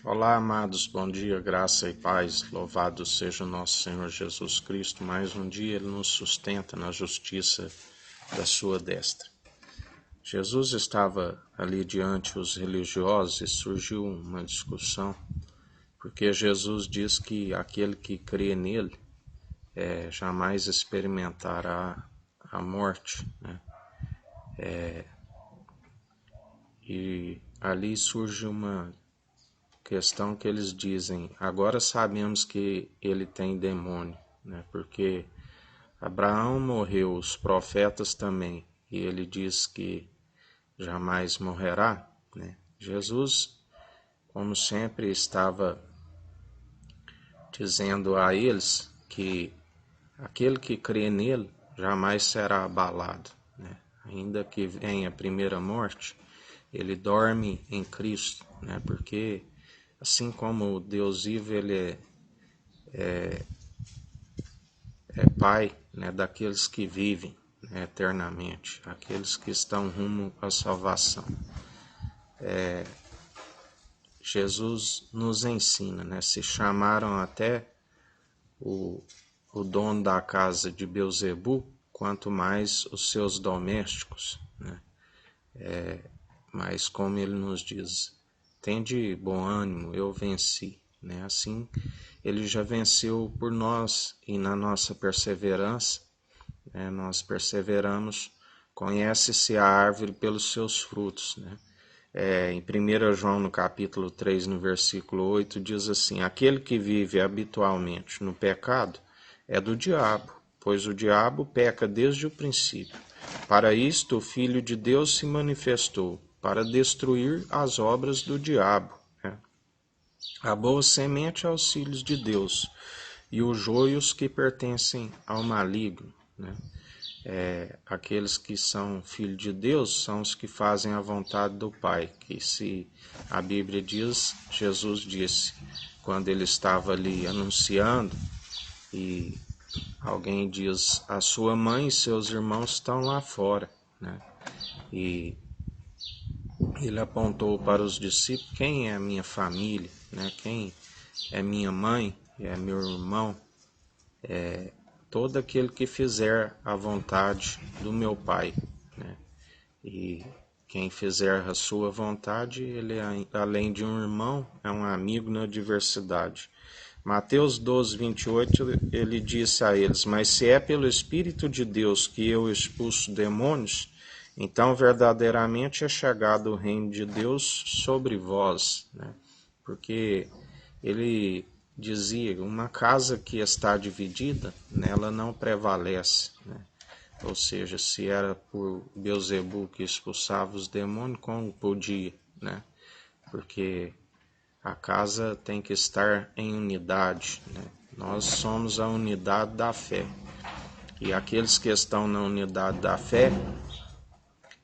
Olá, amados, bom dia, graça e paz. Louvado seja o nosso Senhor Jesus Cristo. Mais um dia Ele nos sustenta na justiça da sua destra. Jesus estava ali diante dos religiosos e surgiu uma discussão, porque Jesus diz que aquele que crê nele jamais experimentará a morte, né? E ali surge uma questão que eles dizem: agora sabemos que ele tem demônio, né? Porque Abraão morreu, os profetas também, e ele diz que jamais morrerá, né? Jesus, como sempre, estava dizendo a eles que aquele que crê nele jamais será abalado, né? Ainda que venha a primeira morte, ele dorme em Cristo, né? Porque assim como Deus vive, ele é Pai, né, daqueles que vivem, né, eternamente, aqueles que estão rumo à salvação. Jesus nos ensina, né? Se chamaram até o, o dono da casa de Belzebu, quanto mais os seus domésticos, né? Mas como ele nos diz, tende bom ânimo, eu venci, né? Assim, ele já venceu por nós e na nossa perseverança, né, nós perseveramos. Conhece-se a árvore pelos seus frutos, né? Em 1 João, no capítulo 3, no versículo 8, diz assim: aquele que vive habitualmente no pecado é do diabo, pois o diabo peca desde o princípio. Para isto o Filho de Deus se manifestou, para destruir as obras do diabo, né? A boa semente aos filhos de Deus, e os joios que pertencem ao maligno, né? Aqueles que são filhos de Deus são os que fazem a vontade do Pai, que se a Bíblia diz, Jesus disse, quando ele estava ali anunciando, e alguém diz, a sua mãe e seus irmãos estão lá fora, né? E ele apontou para os discípulos, quem é a minha família, né? Quem é minha mãe, é meu irmão, todo aquele que fizer a vontade do meu Pai, né? E quem fizer a sua vontade, ele, além de um irmão, é um amigo na diversidade. Mateus 12, 28, ele disse a eles: mas se é pelo Espírito de Deus que eu expulso demônios, então verdadeiramente é chegado o reino de Deus sobre vós, né? Porque ele dizia: uma casa que está dividida, nela não prevalece, né? Ou seja, se era por Belzebu que expulsava os demônios, como podia, né? Porque a casa tem que estar em unidade, né? Nós somos a unidade da fé. E aqueles que estão na unidade da fé,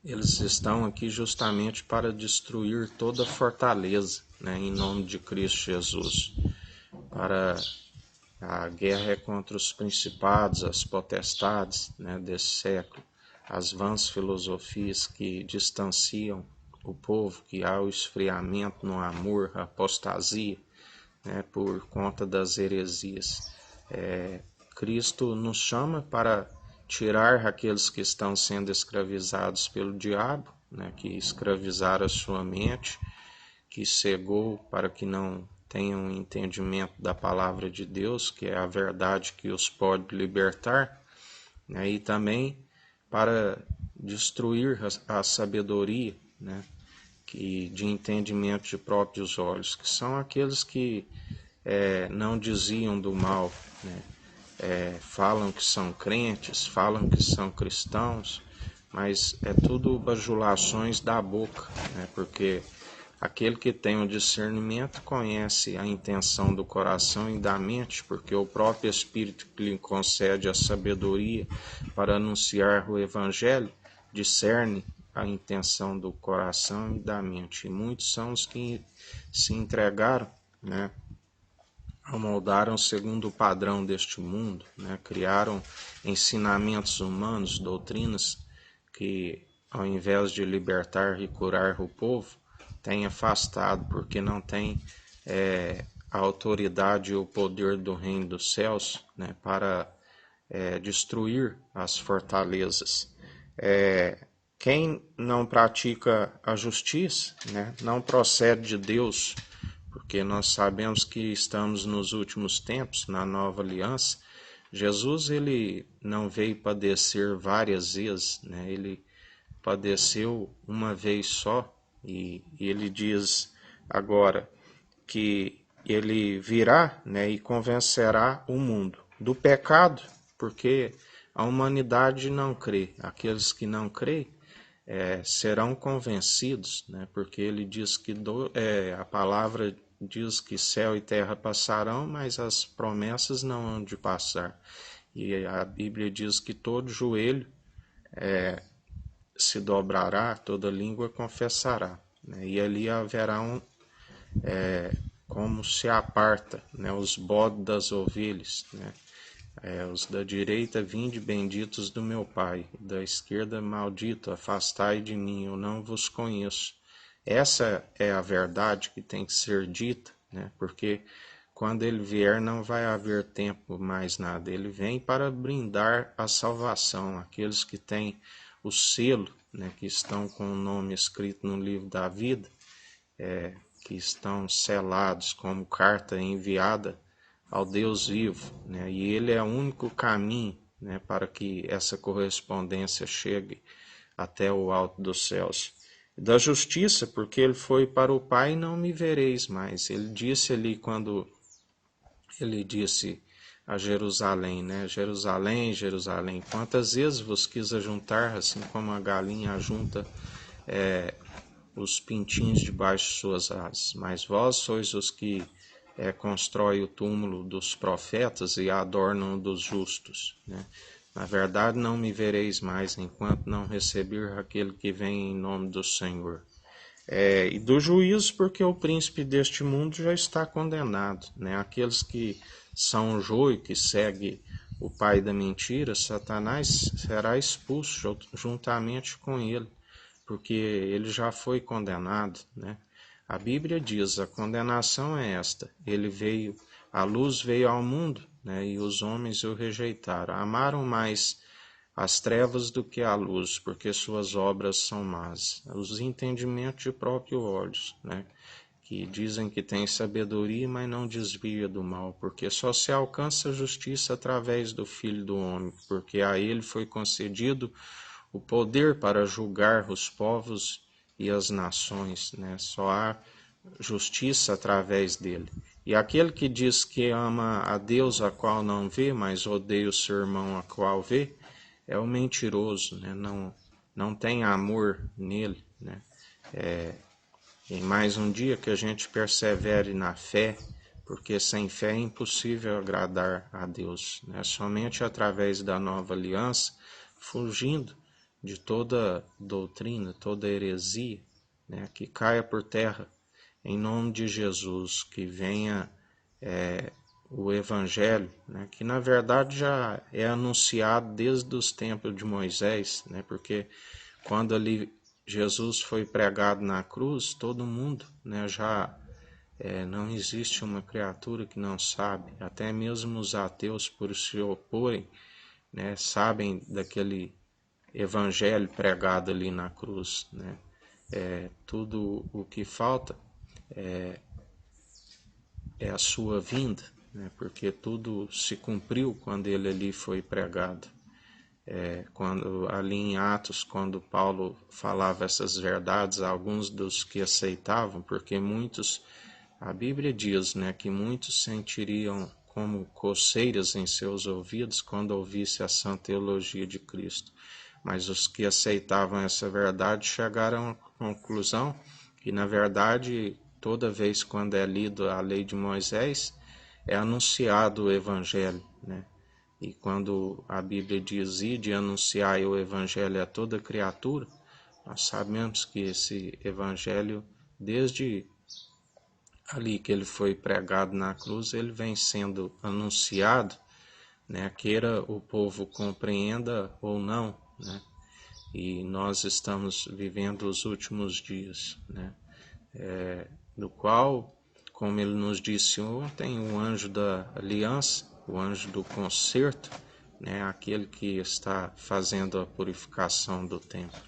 eles estão aqui justamente para destruir toda fortaleza, né? Em nome de Cristo Jesus. A guerra é contra os principados, as potestades, né, desse século, as vãs filosofias que distanciam o povo, que há o esfriamento no amor, a apostasia, né, por conta das heresias. Cristo nos chama para tirar aqueles que estão sendo escravizados pelo diabo, né, que escravizaram a sua mente, que cegou para que não tenham entendimento da palavra de Deus, que é a verdade que os pode libertar, né? E também para destruir a sabedoria, né? Que de entendimento de próprios olhos, que são aqueles que não diziam do mal, né? Falam que são crentes, falam que são cristãos, mas é tudo bajulações da boca, né? Porque aquele que tem o discernimento conhece a intenção do coração e da mente, porque o próprio Espírito que lhe concede a sabedoria para anunciar o Evangelho discerne a intenção do coração e da mente. E muitos são os que se entregaram, né? Amoldaram segundo o padrão deste mundo, né? Criaram ensinamentos humanos, doutrinas que, ao invés de libertar e curar o povo, tem afastado, porque não tem a autoridade e o poder do reino dos céus, né, para destruir as fortalezas. Quem não pratica a justiça, né, não procede de Deus, porque nós sabemos que estamos nos últimos tempos, na nova aliança. Jesus, ele não veio padecer várias vezes, né? Ele padeceu uma vez só, e ele diz agora que ele virá, né, e convencerá o mundo do pecado, porque a humanidade não crê. Aqueles que não creem serão convencidos, né, porque ele diz que a palavra diz que céu e terra passarão, mas as promessas não hão de passar. E a Bíblia diz que todo joelho se dobrará, toda língua confessará, né? E ali haverá como se aparta, né, os bodes das ovelhas, né? Os da direita, vinde benditos do meu Pai, da esquerda, maldito, afastai de mim, eu não vos conheço. Essa é a verdade que tem que ser dita, né? Porque quando ele vier não vai haver tempo mais nada. Ele vem para brindar a salvação, aqueles que têm o selo, né, que estão com o nome escrito no livro da vida, que estão selados como carta enviada ao Deus vivo, né? E ele é o único caminho, né, para que essa correspondência chegue até o alto dos céus. Da justiça, porque ele foi para o Pai, não me vereis mais. Ele disse ali quando ele disse a Jerusalém, né? Jerusalém, Jerusalém, quantas vezes vos quis ajuntar, assim como a galinha ajunta os pintinhos debaixo de suas asas, mas vós sois os que constrói o túmulo dos profetas e adornam dos justos, né? Na verdade, não me vereis mais enquanto não receber aquele que vem em nome do Senhor. E do juízo, porque o príncipe deste mundo já está condenado, né? Aqueles que são o joio, que segue o pai da mentira, Satanás, será expulso juntamente com ele, porque ele já foi condenado, né? A Bíblia diz, a condenação é esta, a luz veio ao mundo, né, e os homens o rejeitaram, amaram mais as trevas do que a luz, porque suas obras são más, os entendimentos de próprios olhos, né, que dizem que têm sabedoria, mas não desvia do mal, porque só se alcança a justiça através do Filho do Homem, porque a ele foi concedido o poder para julgar os povos e as nações, né? Só há justiça através dele. E aquele que diz que ama a Deus a qual não vê, mas odeia o seu irmão a qual vê, é o mentiroso, né? Não tem amor nele, né? Em mais um dia que a gente persevere na fé, porque sem fé é impossível agradar a Deus, né? Somente através da nova aliança, fugindo de toda doutrina, toda heresia, né, que caia por terra, em nome de Jesus, que venha o Evangelho, né, que na verdade já é anunciado desde os tempos de Moisés, né, porque quando ali Jesus foi pregado na cruz, todo mundo, né, já não existe uma criatura que não sabe, até mesmo os ateus, por se oporem, né, sabem daquele evangelho pregado ali na cruz, né? Tudo o que falta é a sua vinda, né? Porque tudo se cumpriu quando ele ali foi pregado. Quando ali em Atos, quando Paulo falava essas verdades, alguns dos que aceitavam, porque muitos, a Bíblia diz, né, que muitos sentiriam como coceiras em seus ouvidos quando ouvisse a santa teologia de Cristo. Mas os que aceitavam essa verdade chegaram à conclusão que, na verdade, toda vez quando é lido a lei de Moisés, é anunciado o Evangelho, né? E quando a Bíblia diz, ide anunciar o Evangelho a toda criatura, nós sabemos que esse Evangelho, desde ali que ele foi pregado na cruz, ele vem sendo anunciado, né? Queira o povo compreenda ou não, né? E nós estamos vivendo os últimos dias, né? Do qual como ele nos disse ontem, o anjo da aliança, o anjo do concerto, né, aquele que está fazendo a purificação do templo.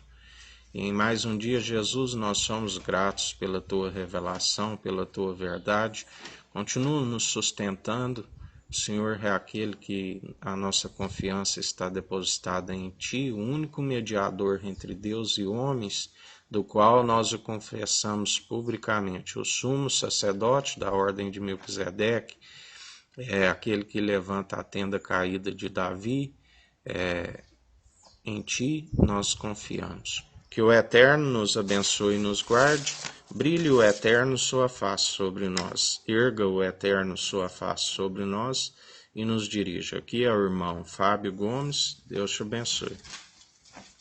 E em mais um dia, Jesus, nós somos gratos pela tua revelação, pela tua verdade. Continua nos sustentando. O Senhor é aquele que a nossa confiança está depositada em ti, o único mediador entre Deus e homens, do qual nós o confessamos publicamente. O sumo sacerdote da ordem de Melquisedeque, é aquele que levanta a tenda caída de Davi, em ti nós confiamos. Que o Eterno nos abençoe e nos guarde, brilhe o Eterno sua face sobre nós, erga o Eterno sua face sobre nós e nos dirija. Aqui é o irmão Fábio Gomes, Deus te abençoe.